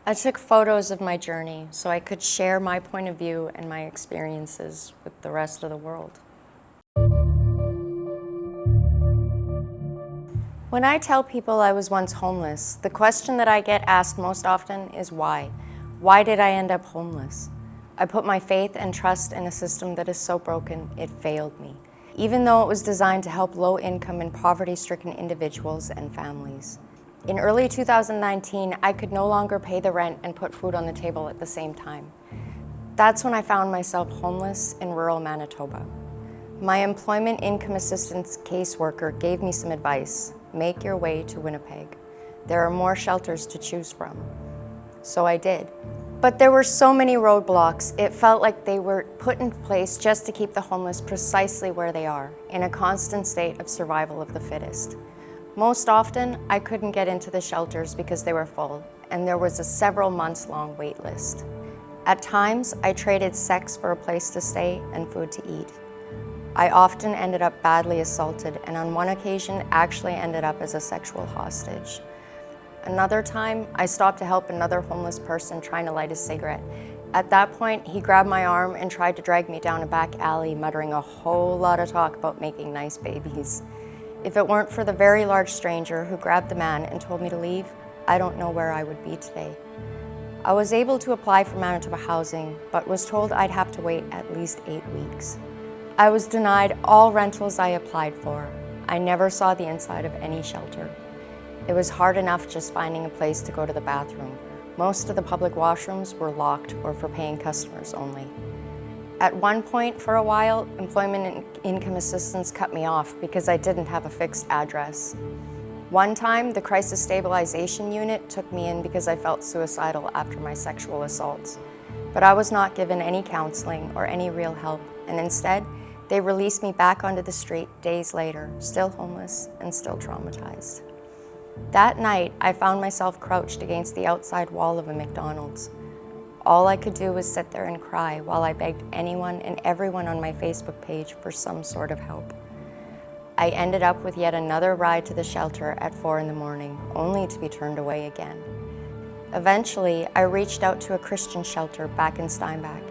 I took photos of my journey so I could share my point of view and my experiences with the rest of the world. When I tell people I was once homeless, the question that I get asked most often is why? Why did I end up homeless? I put my faith and trust in a system that is so broken, it failed me, even though it was designed to help low-income and poverty-stricken individuals and families. In early 2019, I could no longer pay the rent and put food on the table at the same time. That's when I found myself homeless in rural Manitoba. My employment income assistance caseworker gave me some advice. Make your way to Winnipeg. There are more shelters to choose from. So I did. But there were so many roadblocks, it felt like they were put in place just to keep the homeless precisely where they are, in a constant state of survival of the fittest. Most often, I couldn't get into the shelters because they were full, and there was a several months-long wait list. At times, I traded sex for a place to stay and food to eat. I often ended up badly assaulted, and on one occasion, actually ended up as a sexual hostage. Another time, I stopped to help another homeless person trying to light a cigarette. At that point, he grabbed my arm and tried to drag me down a back alley, muttering a whole lot of talk about making nice babies. If it weren't for the very large stranger who grabbed the man and told me to leave, I don't know where I would be today. I was able to apply for Manitoba housing, but was told I'd have to wait at least 8 weeks. I was denied all rentals I applied for. I never saw the inside of any shelter. It was hard enough just finding a place to go to the bathroom. Most of the public washrooms were locked or for paying customers only. At one point, for a while, employment and income assistance cut me off because I didn't have a fixed address. One time, the crisis stabilization unit took me in because I felt suicidal after my sexual assaults. But I was not given any counseling or any real help, and instead, they released me back onto the street days later, still homeless and still traumatized. That night, I found myself crouched against the outside wall of a McDonald's. All I could do was sit there and cry while I begged anyone and everyone on my Facebook page for some sort of help. I ended up with yet another ride to the shelter at 4 in the morning, only to be turned away again. Eventually, I reached out to a Christian shelter back in Steinbach.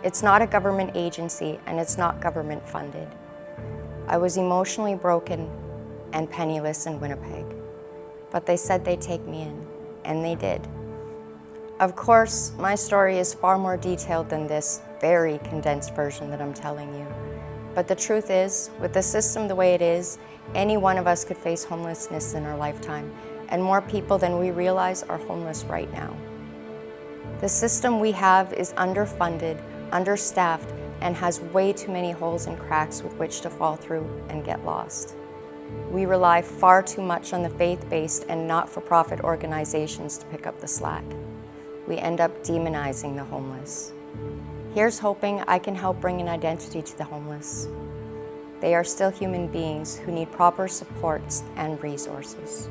It's not a government agency and it's not government funded. I was emotionally broken and penniless in Winnipeg, but they said they'd take me in, and they did. Of course, my story is far more detailed than this very condensed version that I'm telling you. But the truth is, with the system the way it is, any one of us could face homelessness in our lifetime, and more people than we realize are homeless right now. The system we have is underfunded, understaffed, and has way too many holes and cracks with which to fall through and get lost. We rely far too much on the faith-based and not-for-profit organizations to pick up the slack. We end up demonizing the homeless. Here's hoping I can help bring an identity to the homeless. They are still human beings who need proper supports and resources.